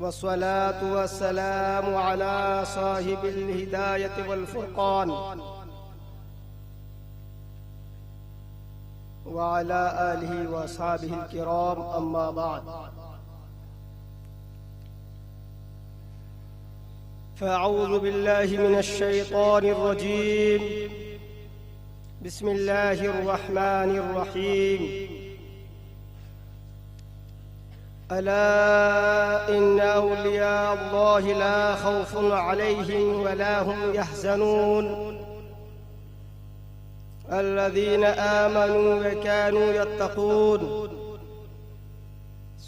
والصلاة والسلام على صاحب الهداية والفرقان وعلى آله وأصحابه الكرام، أما بعد، فأعوذ بالله من الشيطان الرجيم. بسم الله الرحمن الرحيم. ألا إن أولياء الله لا خوف عليهم ولا هم يحزنون الذين آمنوا وكانوا يتقون.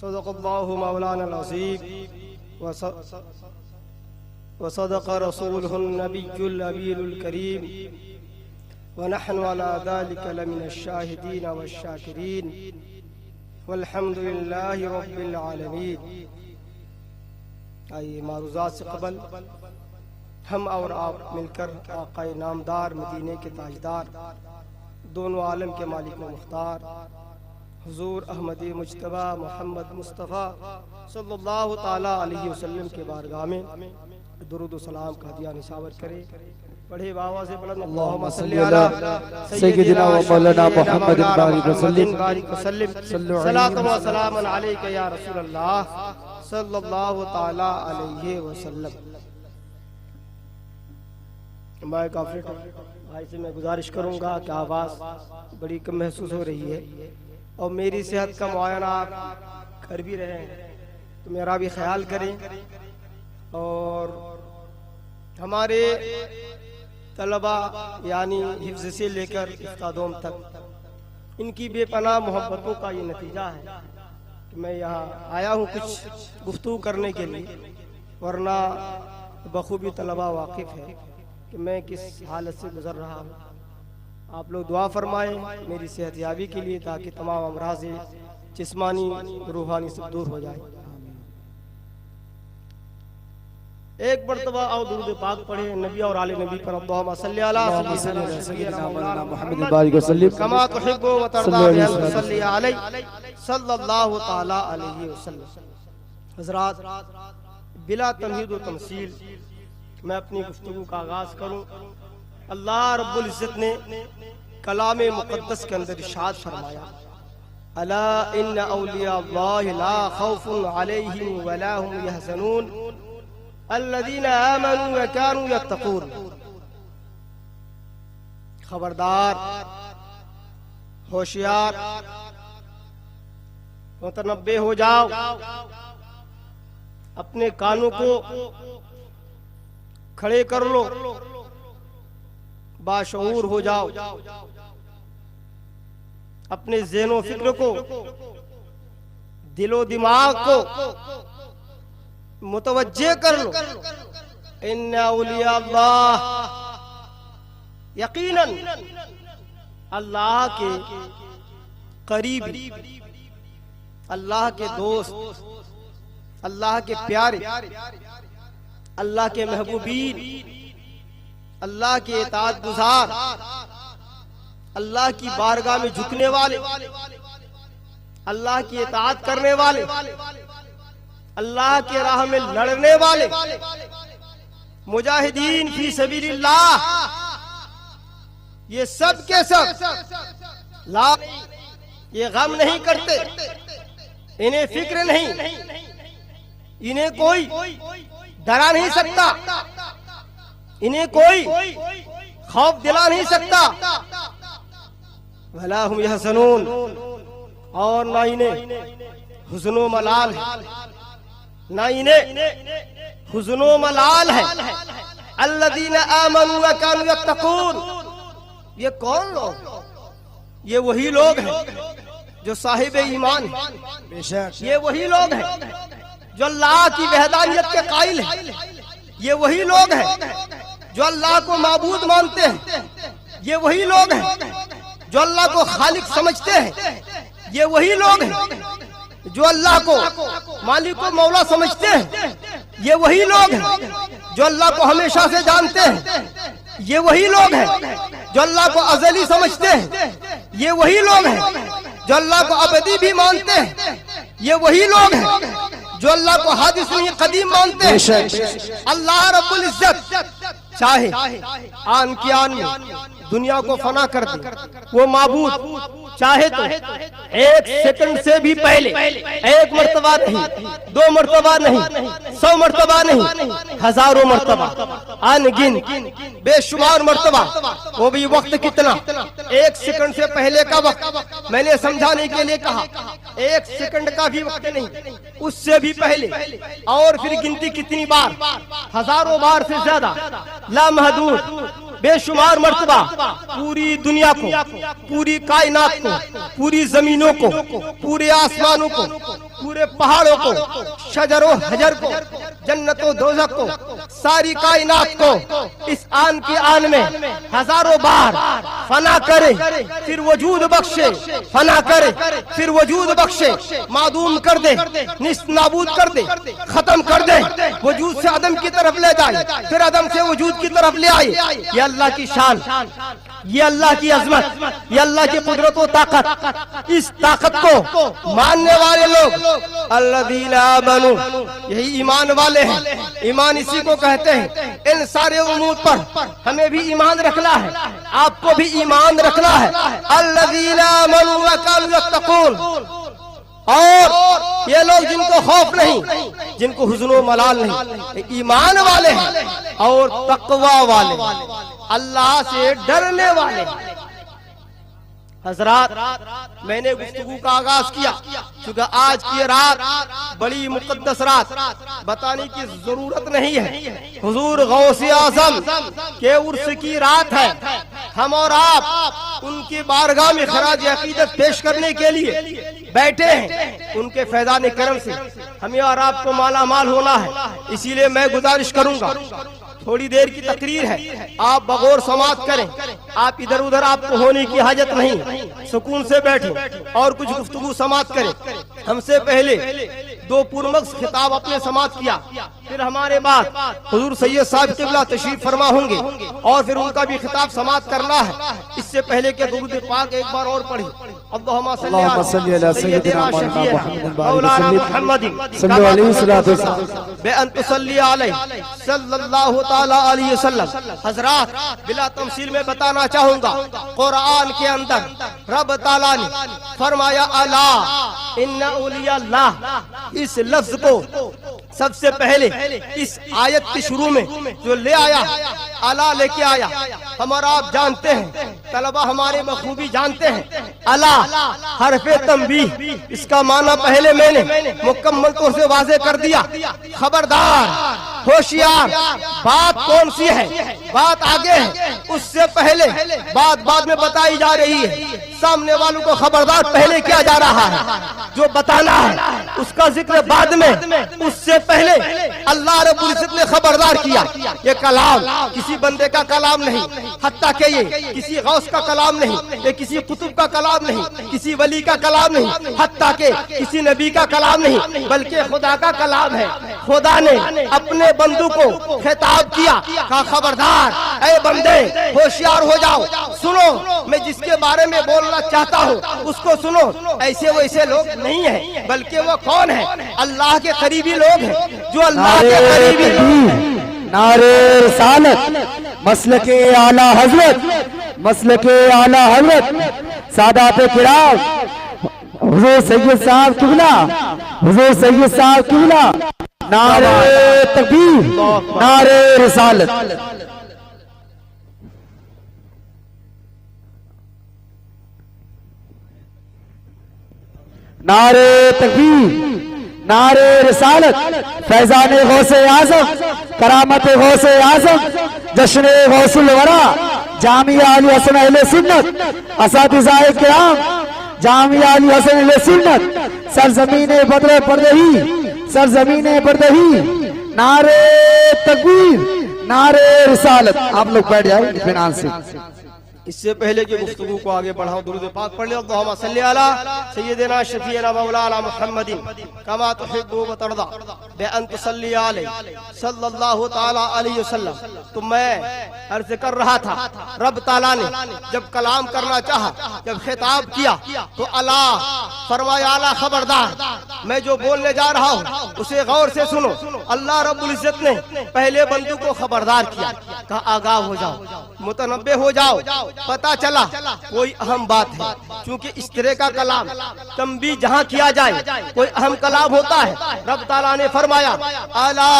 صدق الله مولانا العظيم وصدق رسوله النبي الأمين الكريم، ونحن على ذلك لمن الشاهدين والشاكرين، والحمد للہ رب العالمین. آئیے معروضات سے قبل ہم اور آپ مل کر آقا نامدار مدینے کے تاجدار دونوں عالم کے مالک و مختار حضور احمد مجتبی محمد مصطفیٰ صلی اللہ تعالی علیہ وسلم کے بارگاہ میں درود و سلام کا ہدیہ نثار کرے. پڑھے بابا سے بلند اللہم صلی علی سیدنا و مولانا محمد بارک وسلم صلاۃ و سلام علیک یا رسول اللہ صلی اللہ تعالی علیہ وسلم. میں کافی بھائی سے میں گزارش کروں گا کہ آواز بڑی کم محسوس ہو رہی ہے اور میری صحت کا معائنہ آپ کر بھی رہے ہیں تو میرا بھی خیال کریں. اور ہمارے طلبہ یعنی حفظ سے لے کر افتادوم تک ان کی بے پناہ محبتوں کا یہ نتیجہ ہے کہ میں یہاں آیا ہوں کچھ گفتگو کرنے کے لیے، ورنہ بخوبی طلبہ واقف ہے کہ میں کس حالت سے گزر رہا ہوں. آپ لوگ دعا فرمائیں میری صحت یابی کے لیے تاکہ تمام امراض جسمانی روحانی سب دور ہو جائے. ایک مرتبہ اور درود پاک پڑھے نبی اور آل نبی پر. اللہم صلی علی سیدنا مولانا محمد بارک وسلم کما تحب و ترضى ان صلی علی صلی اللہ تعالی علیہ وسلم. حضرات، بلا تمہید و تمثیل میں اپنی گفتگو کا آغاز کروں. اللہ رب العزت نے کلام مقدس کے اندر ارشاد فرمایا، الا ان اولیاء اللہ لا خوف علیہم ولا هم يحزنون الذين آمنوا وكانوا يتقون. خبردار، ہوشیار، متنبہ ہو جاؤ، اپنے کانوں کو کھڑے کر لو، باشعور ہو جاؤ، اپنے ذہن و فکر کو، دل و دماغ کو متوجہ کر لو. ان اولیاء اللہ، یقیناً اللہ کے قریب، اللہ کے دوست، اللہ کے پیارے، اللہ کے محبوبین، اللہ کے اطاعت گزار، اللہ کی بارگاہ میں جھکنے والے، اللہ کی اطاعت کرنے والے، اللہ کے راہ میں لڑنے والے، مجاہدین فی سبیل اللہ، یہ سب کے سب لا یہ غم نہیں کرتے، انہیں فکر نہیں، انہیں کوئی ڈرا نہیں سکتا، انہیں کوئی خوف دلا نہیں سکتا. وَلَا هُمْ يَحْزَنُونَ، اور نہ انہیں حزن و ملال ہے، نہ انہیں حزن و ملال ہے. الذین آمنوا وکانوا یتقون، یہ کون لوگ؟ یہ وہی لوگ ہیں جو صاحب ایمان ہیں، یہ وہی لوگ ہیں جو اللہ کی وحدانیت کے قائل ہیں، یہ وہی لوگ ہیں جو اللہ کو معبود مانتے ہیں، یہ وہی لوگ ہیں جو اللہ کو خالق سمجھتے ہیں، یہ وہی لوگ ہیں جو اللہ کو مالک و مولا سمجھتے ہیں، یہ وہی لوگ ہیں جو اللہ کو ہمیشہ سے جانتے ہیں، یہ وہی لوگ ہیں جو اللہ کو ازلی سمجھتے ہیں، یہ وہی لوگ ہیں جو اللہ کو ابدی بھی مانتے ہیں، یہ وہی لوگ ہیں جو اللہ کو حادث نہیں قدیم مانتے ہیں، اللہ رب العزت چاہے آن کی آن میں دنیا کو فنا کر دے، وہ معبود چاہے تو ایک سیکنڈ سے بھی پہلے، ایک مرتبہ نہیں، 2 مرتبہ نہیں، 100 مرتبہ نہیں، ہزاروں مرتبہ، ان گن بے شمار مرتبہ، وہ بھی وقت کتنا؟ ایک سیکنڈ سے پہلے کا وقت میں نے سمجھانے کے لیے کہا، ایک سیکنڈ کا بھی وقت نہیں، اس سے بھی پہلے، اور پھر گنتی کتنی بار؟ ہزاروں بار سے زیادہ، لامحدود بے شمار مرتبہ پوری دنیا کو، پوری کائنات کو، پوری زمینوں کو، پورے آسمانوں کو، پورے پہاڑوں کو، شجر و حجر کو، جنت و دوزخ کو، ساری کائنات کو اس آن کی آن میں ہزاروں بار فنا کرے، پھر وجود بخشے، فنا کرے، پھر وجود بخشے، معدوم کر دے، نیست نابود کر دے، ختم کر دے، وجود سے عدم کی طرف لے جائے، پھر عدم سے وجود کی طرف لے آئے۔ یہ اللہ کی شان، یہ اللہ کی عظمت، یہ اللہ کی قدرت و طاقت، اس طاقت کو ماننے والے لوگ الذین آمنوا، یہی ایمان والے ہیں، ایمان اسی کو کہتے ہیں۔ ان سارے امور پر ہمیں بھی ایمان رکھنا ہے، آپ کو بھی ایمان رکھنا ہے۔ الذین آمنوا وکانوا یتقون، اور یہ لوگ جن کو خوف نہیں، جن کو حزن و ملال نہیں، ایمان والے ہیں اور تقوی والے، اللہ سے ڈرنے والے۔ حضرات، میں نے گفتگو کا آغاز کیا چونکہ آج کی رات بڑی مقدس رات، بتانے کی ضرورت نہیں ہے، حضور غوث اعظم کے عرس کی رات ہے۔ ہم اور آپ ان کی بارگاہ میں خراج عقیدت پیش کرنے کے لیے بیٹھے ہیں۔ ان کے فیضان کرم سے ہمیں اور آپ کو مالا مال ہونا ہے، اسی لیے میں گزارش کروں گا، تھوڑی دیر کی تقریر ہے، آپ بغور سماعت کریں، آپ ادھر ادھر آپ کو ہونے کی حاجت نہیں، سکون سے بیٹھیں اور کچھ گفتگو سماعت کریں۔ ہم سے پہلے 2 پرمغز خطاب اپنے سماعت کیا، پھر ہمارے بعد حضور سید صاحب قبلہ تشریف فرما ہوں گے اور پھر ان کا بھی خطاب سماعت کرنا ہے۔ اس سے پہلے کہ درود پاک ایک بار اور پڑھیں، اللہم صلی علی سیدنا مولانا محمد صلی علیہ وسلم بے ان تصلی علیہ صلی اللہ تعالی علیہ وسلم۔ حضرات، بلا تمثیل میں بتانا چاہوں گا، قرآن کے اندر رب تعالیٰ نے فرمایا الا ان اولیاء اللہ، اس لفظ کو سب سے پہلے اس آیت کی شروع میں جو لے آیا، الا لے کے آیا۔ ہم اور آپ جانتے ہیں، طلبہ ہمارے بخوبی جانتے ہیں، الا حرف تنبیہ، اس کا معنی پہلے میں نے مکمل طور سے واضح کر دیا، خبردار، ہوشیار۔ بات کون سی ہے؟ بات آگے ہے، اس سے پہلے بات بعد میں بتائی جا رہی ہے۔ سامنے والوں کو خبردار پہلے کیا جا رہا ہے، جو بتانا ہے اس کا ذکر بعد میں، اس سے پہلے اللہ رب العزت نے خبردار کیا۔ یہ کلام کسی بندے کا کلام نہیں، حتیٰ کہ یہ کسی غوث کا کلام نہیں، یہ کسی قطب کا کلام نہیں، کسی ولی کا کلام نہیں، حتیٰ کہ کسی نبی کا کلام نہیں، بلکہ خدا کا کلام ہے۔ خدا نے اپنے بندوں کو خطاب کیا، کہا خبردار اے بندے، ہوشیار ہو جاؤ، سنو، میں جس کے بارے میں بولنا چاہتا ہوں اس کو سنو۔ ایسے ویسے لوگ نہیں ہیں، بلکہ وہ کون ہیں؟ اللہ کے قریبی لوگ ہیں، جو اللہ کے قریبی لوگ ہیں۔ نعرہ رسالت، مسلک اعلی حضرت، مسلک اعلی حضرت، سادات کرام، حضور سید صاحب قبلہ، حضور سید صاحب قبلہ، نعرہ تکبیر، نعرہ رسالت۔ نعرہ تکبیر، نعرہ رسالت، فیضان غوث اعظم، کرامت غوث اعظم، جشن غوث الورا، جامعہ علی حسن اہل سنت، اساتذہ کرام، جامعہ علی حسن اہل سنت، سرزمین بدر پردہی، سرزمین پردہی، نعرہ تکبیر، نعرہ رسالت۔ آپ لوگ بیٹھ جائیں اطمینان سے۔ اس سے پہلے کہ گفتگو کو آگے بڑھاؤں درود پاک پڑھ لیں اللہم صلی علی سیدنا شفیعنا مولانا محمد کما تحب و ترضى بان تصلی علیہ صلی اللہ تعالی علیہ وسلم. تو میں عرض کر رہا تھا رب تعالیٰ نے جب کلام کرنا چاہا، جب خطاب کیا تو اللہ فرمایا اعلیٰ خبردار میں جو بولنے جا رہا ہوں اسے غور سے سنو. اللہ رب العزت نے پہلے بندوں کو خبردار کیا، کہا آگاہ ہو جاؤ، متنبہ ہو جاؤ. پتا چلا کوئی اہم بات ہے، چونکہ اس طرح کا کلام تنبیہ جہاں کیا جائے کوئی اہم کلام ہوتا ہے. رب تعالیٰ نے فرمایا الا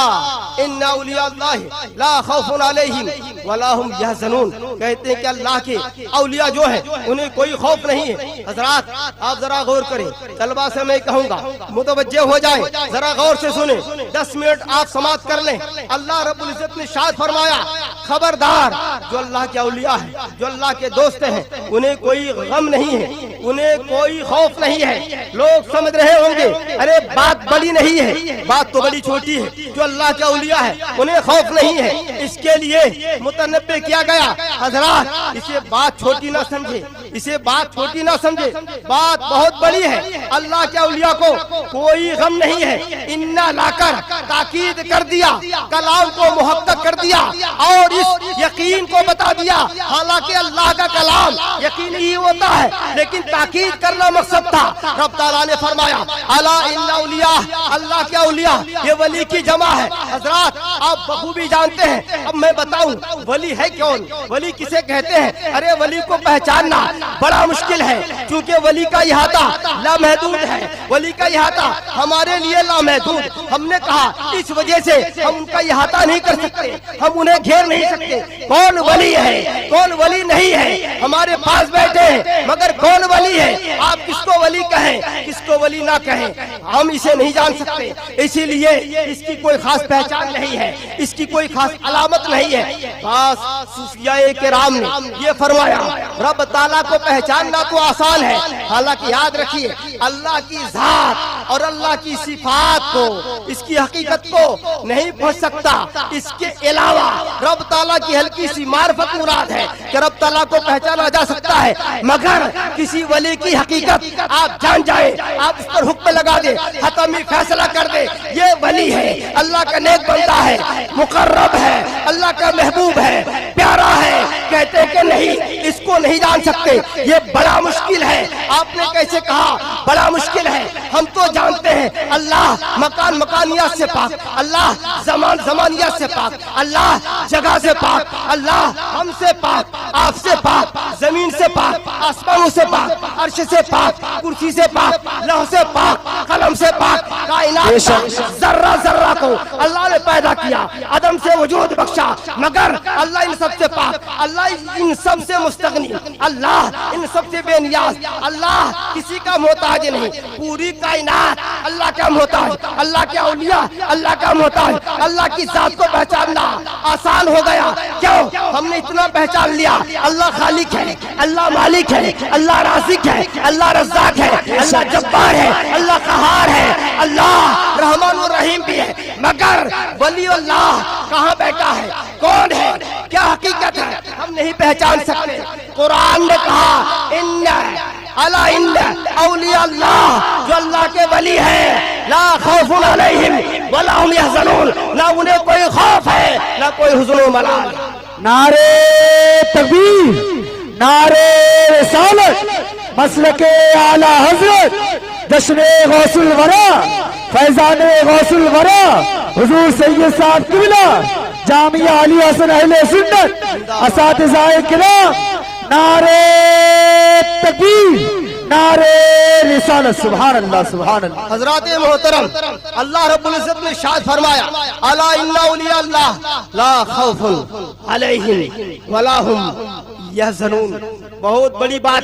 ان اولیاء اللہ لا خوف علیہم ولا هم یحزنون. کہتے ہیں کہ اللہ کے اولیاء جو ہیں انہیں کوئی خوف نہیں ہے. حضرات آپ ذرا غور کریں، طلبہ سے میں کہوں گا متوجہ ہو جائیں، ذرا غور سے سنیں، 10 منٹ آپ سماعت کر لیں. اللہ رب العزت نے ارشاد فرمایا خبردار جو اللہ کے اولیاء ہیں، جو اللہ کے دوست ہیں، انہیں کوئی غم نہیں ہے، انہیں کوئی خوف نہیں ہے. لوگ سمجھ رہے ہوں گے ارے بات بڑی نہیں ہے، بات تو بڑی چھوٹی ہے. جو اللہ کے اولیاء ہیں انہیں خوف نہیں ہے، اس کے لیے متنبہ کیا گیا. حضرات اسے بات چھوٹی نہ سمجھے، اسے بات چھوٹی نہ سمجھے، بات بہت بڑی ہے. اللہ کے اولیاء کو کوئی غم نہیں ہے. انا لا کر تاکید کر دیا، کلام کو محقق کر دیا اور اس یقین کو بتا دیا. حالانکہ اللہ کا کلام یقین ہی ہوتا ہے لیکن تاکید کرنا مقصد تھا. رب تعالیٰ نے فرمایا الا ان اولیاء، اللہ کے اولیاء یہ ولی کی جمع ہے. حضرات آپ بخوبی جانتے ہیں، اب میں بتاؤں ولی ہے کون، ولی کسے کہتے ہیں. ارے ولی کو پہچاننا بڑا مشکل ہے کیونکہ ولی کا احاطہ لامحدود ہے، ولی کا احاطہ ہمارے لیے لامحدود. ہم نے کہا اس وجہ سے ہم ان کا احاطہ نہیں کر سکتے، ہم انہیں گھیر نہیں سکتے. کون ولی ہے کون ولی نہیں ہے ہمارے پاس بیٹھے ہیں، مگر کون ولی ہے آپ کس کو ولی کہیں کس کو ولی نہ کہیں ہم اسے نہیں جان سکتے. اسی لیے اس کی کوئی خاص پہچان نہیں ہے، اس کی کوئی خاص علامت نہیں ہے. خاص صوفیاء کرام نے یہ فرمایا رب تعالیٰ کو پہچاننا تو آسان ہے، حالانکہ یاد رکھیے اللہ کی ذات اور اللہ کی صفات کو، اس کی حقیقت کو نہیں پہنچ سکتا. اس کے علاوہ رب تعالیٰ کی ہلکی سی معرفت مراد ہے کہ رب تعالیٰ کو پہچانا جا سکتا ہے. مگر کسی ولی کی حقیقت آپ جان جائیں، آپ اس پر حکم لگا دیں، حتمی فیصلہ کر دیں یہ ولی ہے، اللہ کا نیک بندہ ہے، مقرب ہے، اللہ کا محبوب ہے، پیارا ہے. کہتے کہ نہیں اس کو نہیں جان سکتے، یہ بڑا مشکل ہے. آپ نے کیسے کہا بڑا مشکل ہے؟ ہم تو جانتے ہیں اللہ مکان مکانیات سے پاک، اللہ زمان زمانیات سے پاک، اللہ جگہ سے پاک، اللہ ہم سے پاک، آپ سے پاک، زمین سے پاک، آسمانوں سے پاک، عرش سے پاک، کرسی سے پاک، لوح سے پاک، قلم سے پاک. کائنات کا ذرہ ذرہ کو اللہ نے پیدا کیا، عدم سے وجود بخشا، مگر اللہ ان سب سے پاک، اللہ ان سب سے مستغنی، اللہ ان سب سے بے نیاز، اللہ کسی کا محتاج نہیں. پوری کائنات اللہ کا محتاج، اللہ کے اولیاء اللہ کا محتاج. اللہ کی ذات کو پہچاننا آسان ہو گیا. کیوں؟ ہم نے اتنا پہچان لیا اللہ خالق ہے، اللہ مالک ہے، اللہ رازق ہے، اللہ رزاق ہے، اللہ جبار ہے، اللہ قہار ہے، اللہ رحمان الرحیم بھی ہے. مگر ولی اللہ کہاں بیٹھا ہے، کون ہے، کیا حقیقت ہے ہم نہیں پہچان سکتے. قرآن نے کہا الا ان اولیاء اللہ، جو اللہ کے ولی ہیں لا خوف علیہم ولا هم یحزنون، نہ انہیں کوئی خوف ہے نہ کوئی حزن و ملال. نعرے تکبیر، نعرے رسالت، مسلک اعلی حضرت، جشن غوث الورا، فیضان غوث الورا، حضور سید صاحب قبلہ، جامعہ علی حسن اہل سنت، اساتذہ کرام. نعرے تکبیر، نعرے رسالت. سبحان اللہ سبحان اللہ. حضرات محترم، اللہ رب العزت نے ارشاد فرمایا الا ان اولیاء اللہ لا خوف علیہم ولا هم یحزنون. بہت بڑی بات